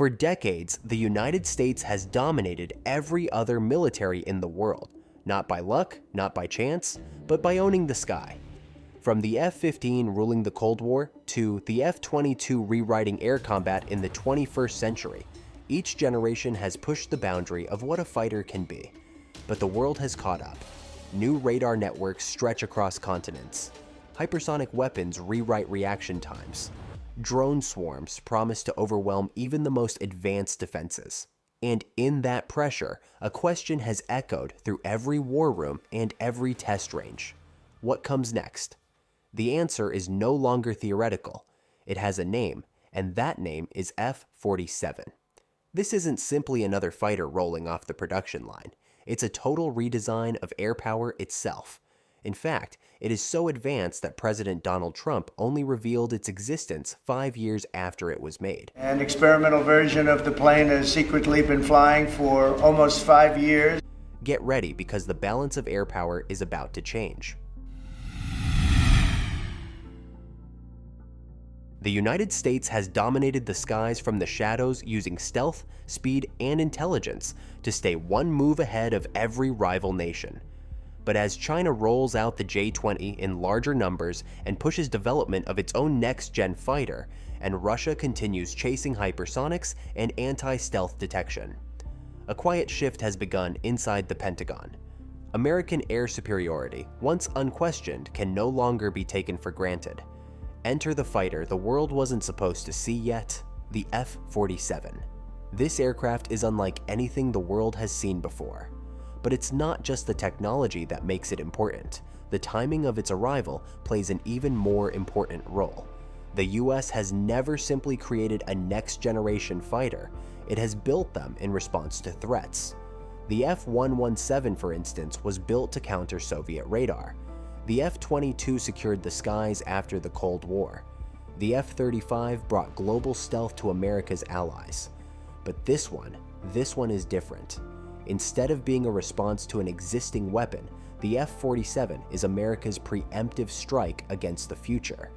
For decades, the United States has dominated every other military in the world, not by luck, not by chance, but by owning the sky. From the F-15 ruling the Cold War to the F-22 rewriting air combat in the 21st century, each generation has pushed the boundary of what a fighter can be. But the world has caught up. New radar networks stretch across continents. Hypersonic weapons rewrite reaction times. Drone swarms promise to overwhelm even the most advanced defenses. And in that pressure, a question has echoed through every war room and every test range. What comes next? The answer is no longer theoretical. It has a name, and that name is F-47. This isn't simply another fighter rolling off the production line. It's a total redesign of air power itself. In fact, it is so advanced that President Donald Trump only revealed its existence 5 years after it was made. An experimental version of the plane has secretly been flying for almost 5 years. Get ready, because the balance of air power is about to change. The United States has dominated the skies from the shadows using stealth, speed, and intelligence to stay one move ahead of every rival nation. But as China rolls out the J-20 in larger numbers and pushes development of its own next-gen fighter, and Russia continues chasing hypersonics and anti-stealth detection, a quiet shift has begun inside the Pentagon. American air superiority, once unquestioned, can no longer be taken for granted. Enter the fighter the world wasn't supposed to see yet, the F-47. This aircraft is unlike anything the world has seen before. But it's not just the technology that makes it important. The timing of its arrival plays an even more important role. The US has never simply created a next-generation fighter. It has built them in response to threats. The F-117, for instance, was built to counter Soviet radar. The F-22 secured the skies after the Cold War. The F-35 brought global stealth to America's allies. But this one is different. Instead of being a response to an existing weapon, the F-47 is America's preemptive strike against the future.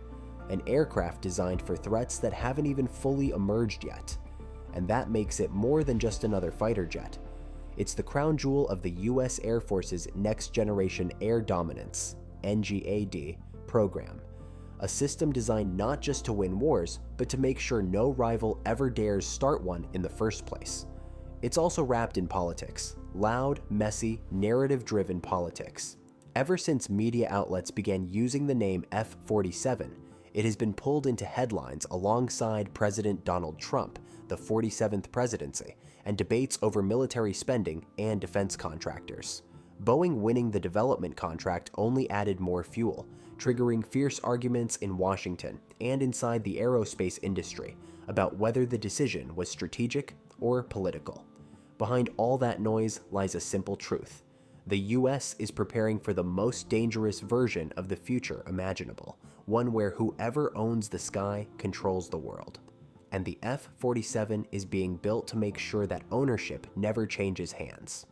An aircraft designed for threats that haven't even fully emerged yet. And that makes it more than just another fighter jet. It's the crown jewel of the US Air Force's Next Generation Air Dominance (NGAD) program, a system designed not just to win wars, but to make sure no rival ever dares start one in the first place. It's also wrapped in politics, loud, messy, narrative-driven politics. Ever since media outlets began using the name F-47, it has been pulled into headlines alongside President Donald Trump, the 47th presidency, and debates over military spending and defense contractors. Boeing winning the development contract only added more fuel, triggering fierce arguments in Washington and inside the aerospace industry about whether the decision was strategic or political. Behind all that noise lies a simple truth. The US is preparing for the most dangerous version of the future imaginable, one where whoever owns the sky controls the world. And the F-47 is being built to make sure that ownership never changes hands.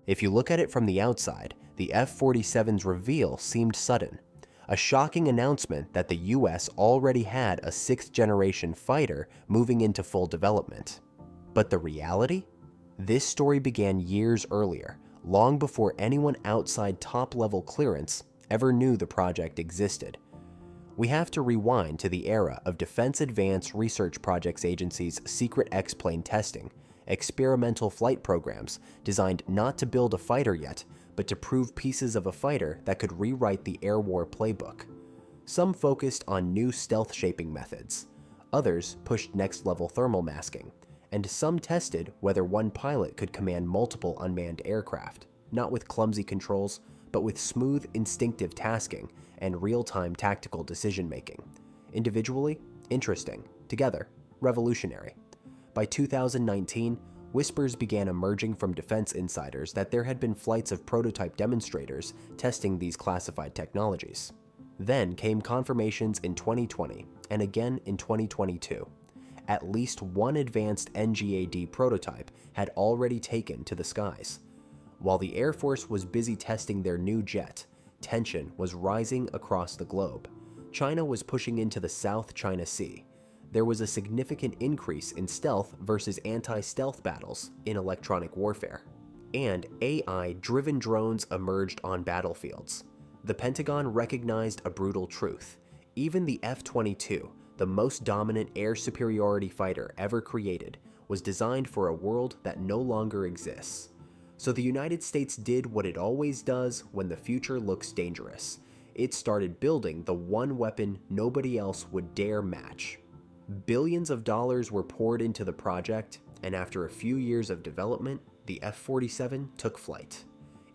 If you look at it from the outside, the F-47's reveal seemed sudden. A shocking announcement that the US already had a 6th-generation fighter moving into full development. But the reality? This story began years earlier, long before anyone outside top-level clearance ever knew the project existed. We have to rewind to the era of Defense Advanced Research Projects Agency's secret X-plane testing, experimental flight programs designed not to build a fighter yet, but to prove pieces of a fighter that could rewrite the air war playbook. Some focused on new stealth shaping methods, others pushed next-level thermal masking, and some tested whether one pilot could command multiple unmanned aircraft, not with clumsy controls, but with smooth, instinctive tasking and real-time tactical decision-making. Individually, interesting. Together, revolutionary. By 2019, whispers began emerging from defense insiders that there had been flights of prototype demonstrators testing these classified technologies. Then came confirmations in 2020 and again in 2022. At least one advanced NGAD prototype had already taken to the skies. While the Air Force was busy testing their new jet, tension was rising across the globe. China was pushing into the South China Sea. There was a significant increase in stealth versus anti-stealth battles in electronic warfare. And AI-driven drones emerged on battlefields. The Pentagon recognized a brutal truth. Even the F-22, the most dominant air superiority fighter ever created, was designed for a world that no longer exists. So the United States did what it always does when the future looks dangerous. It started building the one weapon nobody else would dare match. Billions of dollars were poured into the project, and after a few years of development, the F-47 took flight.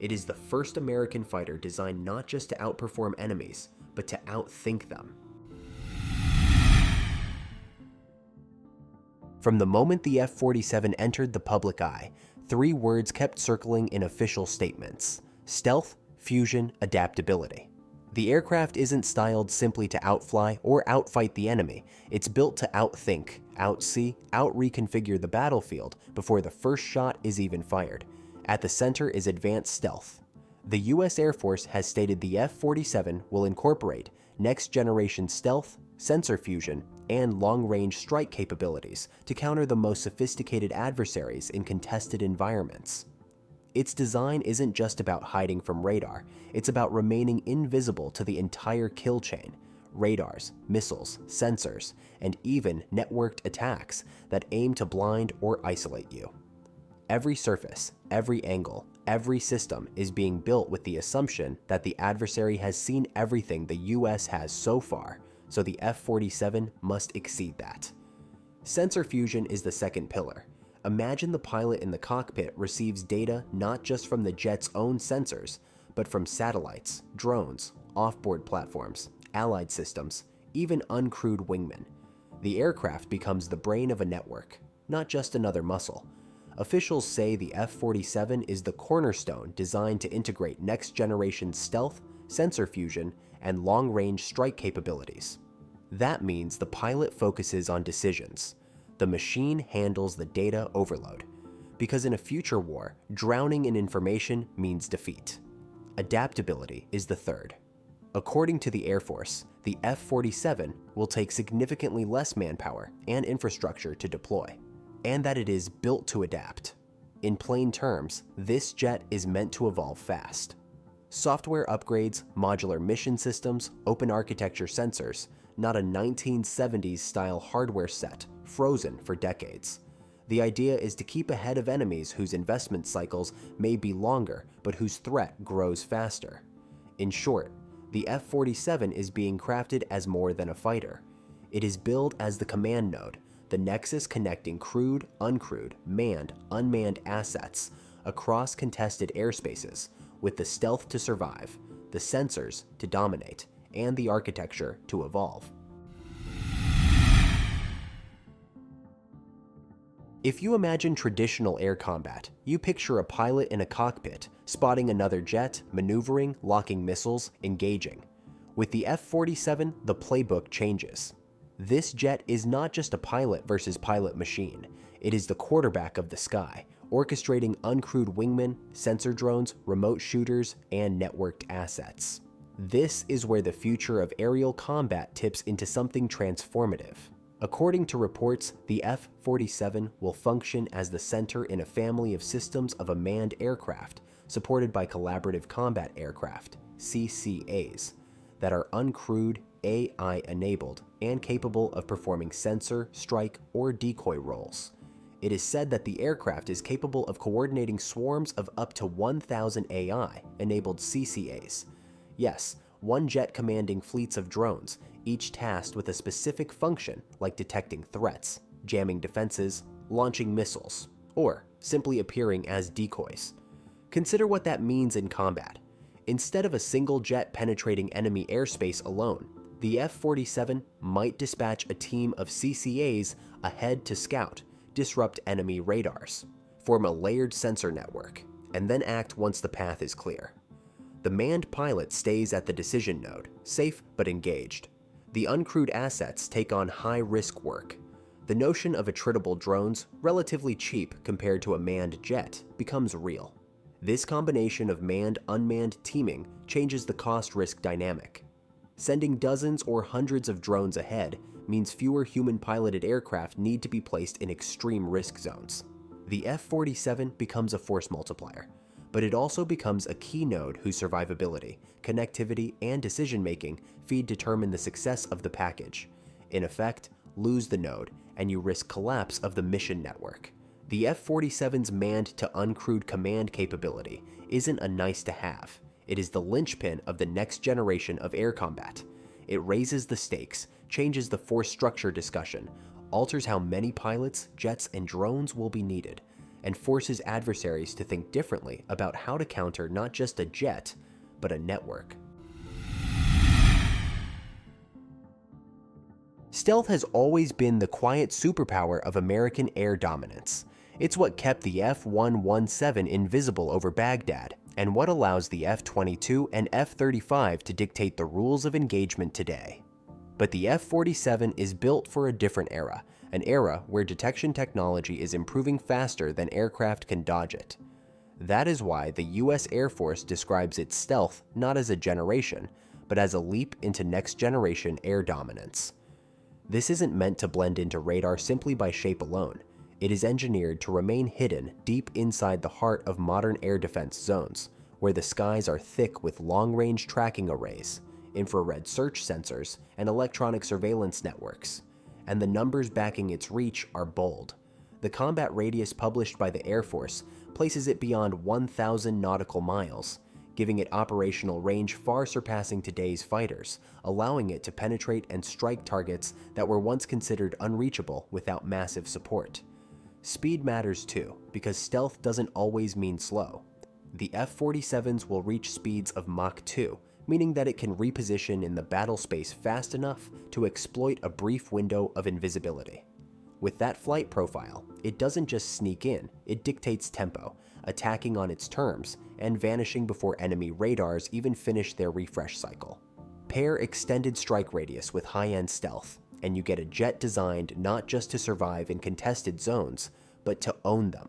It is the first American fighter designed not just to outperform enemies, but to outthink them. From the moment the F-47 entered the public eye, 3 words kept circling in official statements: stealth, fusion, adaptability. The aircraft isn't styled simply to outfly or outfight the enemy. It's built to outthink, outsee, outreconfigure the battlefield before the first shot is even fired. At the center is advanced stealth. The US Air Force has stated the F-47 will incorporate next-generation stealth, sensor fusion, and long-range strike capabilities to counter the most sophisticated adversaries in contested environments. Its design isn't just about hiding from radar, it's about remaining invisible to the entire kill chain: radars, missiles, sensors, and even networked attacks that aim to blind or isolate you. Every surface, every angle, every system is being built with the assumption that the adversary has seen everything the US has so far, so the F-47 must exceed that. Sensor fusion is the second pillar. Imagine the pilot in the cockpit receives data not just from the jet's own sensors, but from satellites, drones, off-board platforms, allied systems, even uncrewed wingmen. The aircraft becomes the brain of a network, not just another muscle. Officials say the F-47 is the cornerstone designed to integrate next-generation stealth, sensor fusion, and long-range strike capabilities. That means the pilot focuses on decisions. The machine handles the data overload. Because in a future war, drowning in information means defeat. Adaptability is the third. According to the Air Force, the F-47 will take significantly less manpower and infrastructure to deploy, and that it is built to adapt. In plain terms, this jet is meant to evolve fast. Software upgrades, modular mission systems, open architecture sensors, not a 1970s-style hardware set frozen for decades. The idea is to keep ahead of enemies whose investment cycles may be longer, but whose threat grows faster. In short, the F-47 is being crafted as more than a fighter. It is billed as the command node, the nexus connecting crewed, uncrewed, manned, unmanned assets across contested airspaces, with the stealth to survive, the sensors to dominate, and the architecture to evolve. If you imagine traditional air combat, you picture a pilot in a cockpit, spotting another jet, maneuvering, locking missiles, engaging. With the F-47, the playbook changes. This jet is not just a pilot versus pilot machine. It is the quarterback of the sky, orchestrating uncrewed wingmen, sensor drones, remote shooters, and networked assets. This is where the future of aerial combat tips into something transformative. According to reports, the F-47 will function as the center in a family of systems of manned aircraft supported by collaborative combat aircraft, CCAs, that are uncrewed, AI-enabled, and capable of performing sensor, strike, or decoy roles. It is said that the aircraft is capable of coordinating swarms of up to 1,000 AI-enabled CCAs. Yes, one jet commanding fleets of drones, each tasked with a specific function like detecting threats, jamming defenses, launching missiles, or simply appearing as decoys. Consider what that means in combat. Instead of a single jet penetrating enemy airspace alone, the F-47 might dispatch a team of CCAs ahead to scout, disrupt enemy radars, form a layered sensor network, and then act once the path is clear. The manned pilot stays at the decision node, safe but engaged. The uncrewed assets take on high-risk work. The notion of attritable drones, relatively cheap compared to a manned jet, becomes real. This combination of manned-unmanned teaming changes the cost-risk dynamic. Sending dozens or hundreds of drones ahead means fewer human-piloted aircraft need to be placed in extreme risk zones. The F-47 becomes a force multiplier, but it also becomes a key node whose survivability, connectivity, and decision-making feed determine the success of the package. In effect, lose the node, and you risk collapse of the mission network. The F-47's manned-to-uncrewed command capability isn't a nice-to-have. It is the linchpin of the next generation of air combat. It raises the stakes, changes the force structure discussion, alters how many pilots, jets, and drones will be needed, and forces adversaries to think differently about how to counter not just a jet, but a network. Stealth has always been the quiet superpower of American air dominance. It's what kept the F-117 invisible over Baghdad, and what allows the F-22 and F-35 to dictate the rules of engagement today. But the F-47 is built for a different era, an era where detection technology is improving faster than aircraft can dodge it. That is why the US Air Force describes its stealth not as a generation, but as a leap into next-generation air dominance. This isn't meant to blend into radar simply by shape alone. It is engineered to remain hidden deep inside the heart of modern air defense zones, where the skies are thick with long-range tracking arrays, infrared search sensors, and electronic surveillance networks. And the numbers backing its reach are bold. The combat radius published by the Air Force places it beyond 1,000 nautical miles, giving it operational range far surpassing today's fighters, allowing it to penetrate and strike targets that were once considered unreachable without massive support. Speed matters too, because stealth doesn't always mean slow. The F-47s will reach speeds of Mach 2, meaning that it can reposition in the battle space fast enough to exploit a brief window of invisibility. With that flight profile, it doesn't just sneak in, it dictates tempo, attacking on its terms, and vanishing before enemy radars even finish their refresh cycle. Pair extended strike radius with high-end stealth, and you get a jet designed not just to survive in contested zones, but to own them.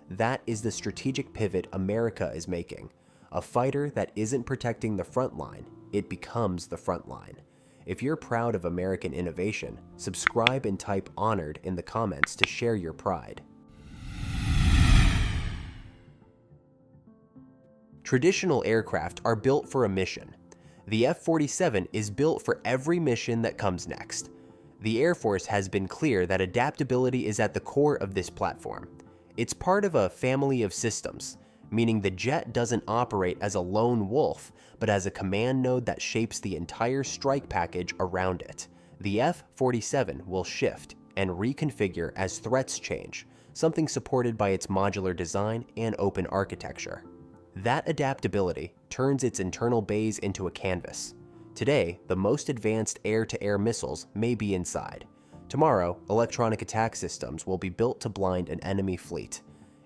That is the strategic pivot America is making. A fighter that isn't protecting the front line, it becomes the front line. If you're proud of American innovation, subscribe and type "honored" in the comments to share your pride. Traditional aircraft are built for a mission. The F-47 is built for every mission that comes next. The Air Force has been clear that adaptability is at the core of this platform. It's part of a family of systems, meaning the jet doesn't operate as a lone wolf, but as a command node that shapes the entire strike package around it. The F-47 will shift and reconfigure as threats change, something supported by its modular design and open architecture. That adaptability turns its internal bays into a canvas. Today, the most advanced air-to-air missiles may be inside. Tomorrow, electronic attack systems will be built to blind an enemy fleet.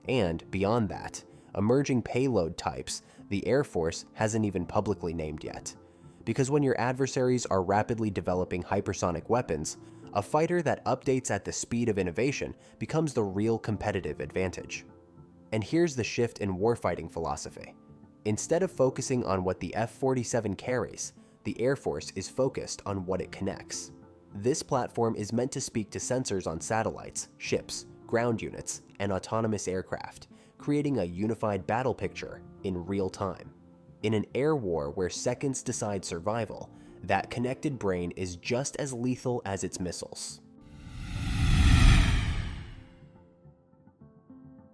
And beyond that, emerging payload types the Air Force hasn't even publicly named yet. Because when your adversaries are rapidly developing hypersonic weapons, a fighter that updates at the speed of innovation becomes the real competitive advantage. And here's the shift in warfighting philosophy. Instead of focusing on what the F-47 carries, the Air Force is focused on what it connects. This platform is meant to speak to sensors on satellites, ships, ground units, and autonomous aircraft, creating a unified battle picture in real time. In an air war where seconds decide survival, that connected brain is just as lethal as its missiles.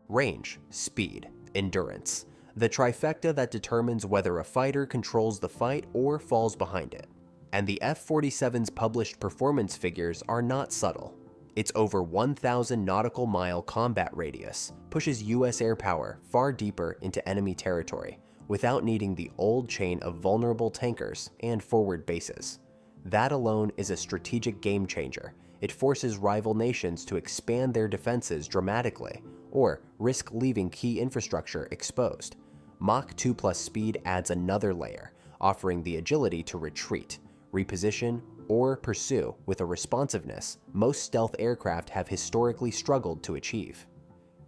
Range, speed, endurance. The trifecta that determines whether a fighter controls the fight or falls behind it. And the F-47's published performance figures are not subtle. Its over 1,000 nautical mile combat radius pushes US air power far deeper into enemy territory without needing the old chain of vulnerable tankers and forward bases. That alone is a strategic game changer. It forces rival nations to expand their defenses dramatically or risk leaving key infrastructure exposed. Mach 2+ speed adds another layer, offering the agility to retreat, reposition, or pursue with a responsiveness most stealth aircraft have historically struggled to achieve.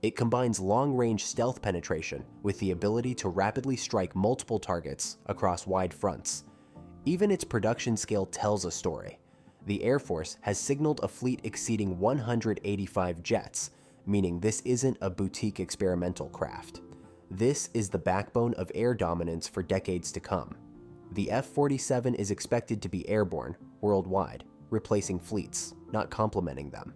It combines long-range stealth penetration with the ability to rapidly strike multiple targets across wide fronts. Even its production scale tells a story. The Air Force has signaled a fleet exceeding 185 jets, meaning this isn't a boutique experimental craft. This is the backbone of air dominance for decades to come. The F-47 is expected to be airborne worldwide, replacing fleets, not complementing them.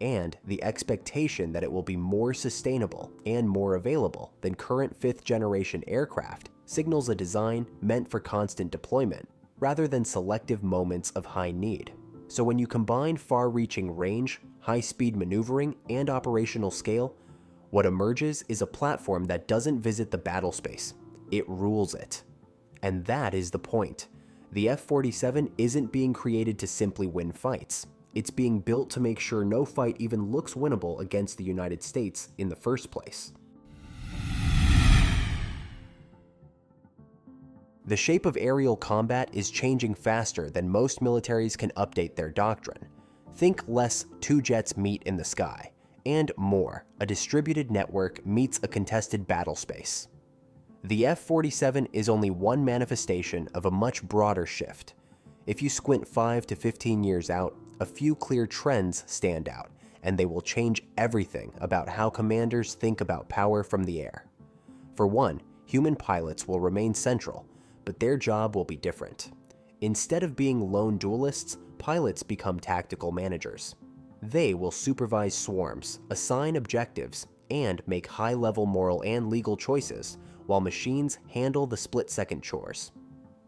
And the expectation that it will be more sustainable and more available than current fifth-generation aircraft signals a design meant for constant deployment, rather than selective moments of high need. So when you combine far-reaching range, high-speed maneuvering, and operational scale, what emerges is a platform that doesn't visit the battle space, it rules it. And that is the point. The F-47 isn't being created to simply win fights. It's being built to make sure no fight even looks winnable against the United States in the first place. The shape of aerial combat is changing faster than most militaries can update their doctrine. Think less two jets meet in the sky, and more, a distributed network meets a contested battle space. The F-47 is only one manifestation of a much broader shift. If you squint 5 to 15 years out, a few clear trends stand out, and they will change everything about how commanders think about power from the air. For one, human pilots will remain central, but their job will be different. Instead of being lone duelists, pilots become tactical managers. They will supervise swarms, assign objectives, and make high-level moral and legal choices, while machines handle the split-second chores.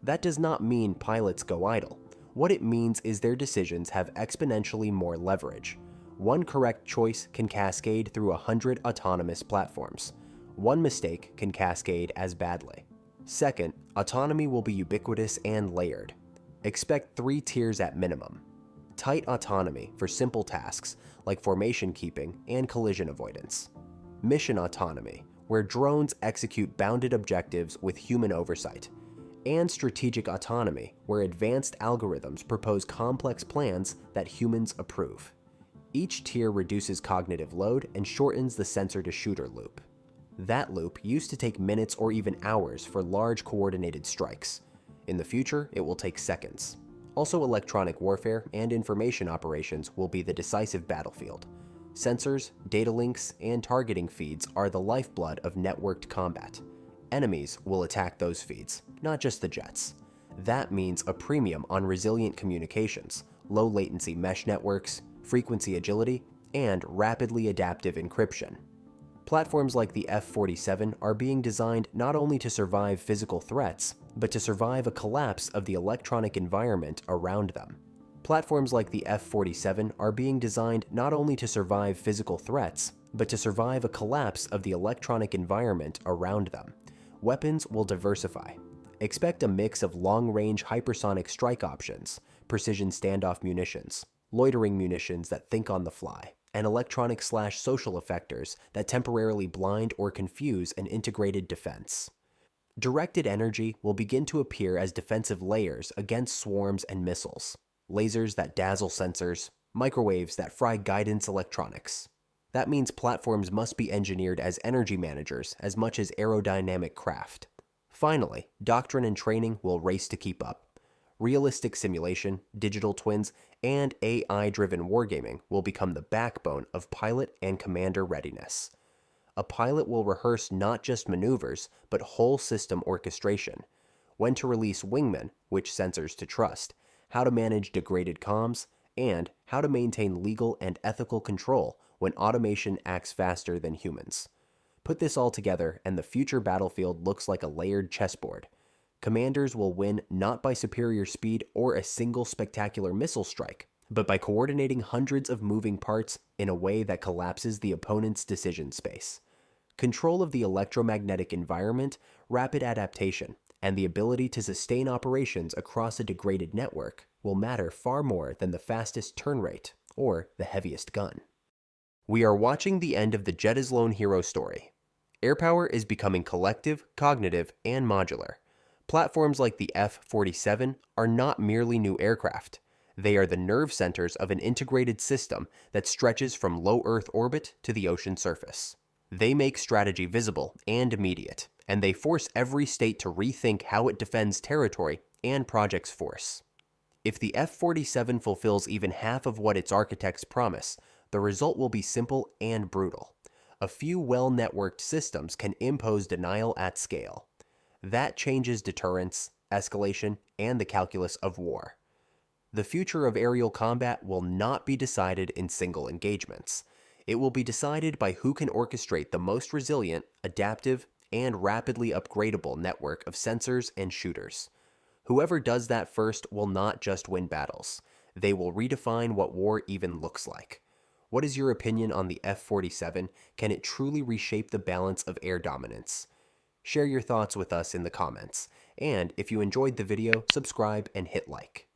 That does not mean pilots go idle. What it means is their decisions have exponentially more leverage. One correct choice can cascade through 100 autonomous platforms. One mistake can cascade as badly. Second, autonomy will be ubiquitous and layered. Expect 3 tiers at minimum. Tight autonomy for simple tasks like formation keeping and collision avoidance. Mission autonomy, where drones execute bounded objectives with human oversight. And strategic autonomy, where advanced algorithms propose complex plans that humans approve. Each tier reduces cognitive load and shortens the sensor-to-shooter loop. That loop used to take minutes or even hours for large coordinated strikes. In the future, it will take seconds. Also, electronic warfare and information operations will be the decisive battlefield. Sensors, data links, and targeting feeds are the lifeblood of networked combat. Enemies will attack those feeds, not just the jets. That means a premium on resilient communications, low-latency mesh networks, frequency agility, and rapidly adaptive encryption. Platforms like the F-47 are being designed not only to survive physical threats, but to survive a collapse of the electronic environment around them. Platforms like the F-47 are being designed not only to survive physical threats, but to survive a collapse of the electronic environment around them. Weapons will diversify. Expect a mix of long-range hypersonic strike options, precision standoff munitions, loitering munitions that think on the fly, and electronic/social effectors that temporarily blind or confuse an integrated defense. Directed energy will begin to appear as defensive layers against swarms and missiles, lasers that dazzle sensors, microwaves that fry guidance electronics. That means platforms must be engineered as energy managers as much as aerodynamic craft. Finally, doctrine and training will race to keep up. Realistic simulation, digital twins, and AI-driven wargaming will become the backbone of pilot and commander readiness. A pilot will rehearse not just maneuvers, but whole system orchestration. When to release wingmen, which sensors to trust, how to manage degraded comms, and how to maintain legal and ethical control when automation acts faster than humans. Put this all together, and the future battlefield looks like a layered chessboard. Commanders will win not by superior speed or a single spectacular missile strike, but by coordinating hundreds of moving parts in a way that collapses the opponent's decision space. Control of the electromagnetic environment, rapid adaptation, and the ability to sustain operations across a degraded network will matter far more than the fastest turn rate or the heaviest gun. We are watching the end of the jet is lone hero story. Air power is becoming collective, cognitive, and modular. Platforms like the F-47 are not merely new aircraft. They are the nerve centers of an integrated system that stretches from low Earth orbit to the ocean surface. They make strategy visible and immediate, and they force every state to rethink how it defends territory and projects force. If the F-47 fulfills even half of what its architects promise, the result will be simple and brutal. A few well-networked systems can impose denial at scale. That changes deterrence, escalation, and the calculus of war. The future of aerial combat will not be decided in single engagements. It will be decided by who can orchestrate the most resilient, adaptive, and rapidly upgradable network of sensors and shooters. Whoever does that first will not just win battles. They will redefine what war even looks like. What is your opinion on the F-47? Can it truly reshape the balance of air dominance? Share your thoughts with us in the comments. And if you enjoyed the video, subscribe and hit like.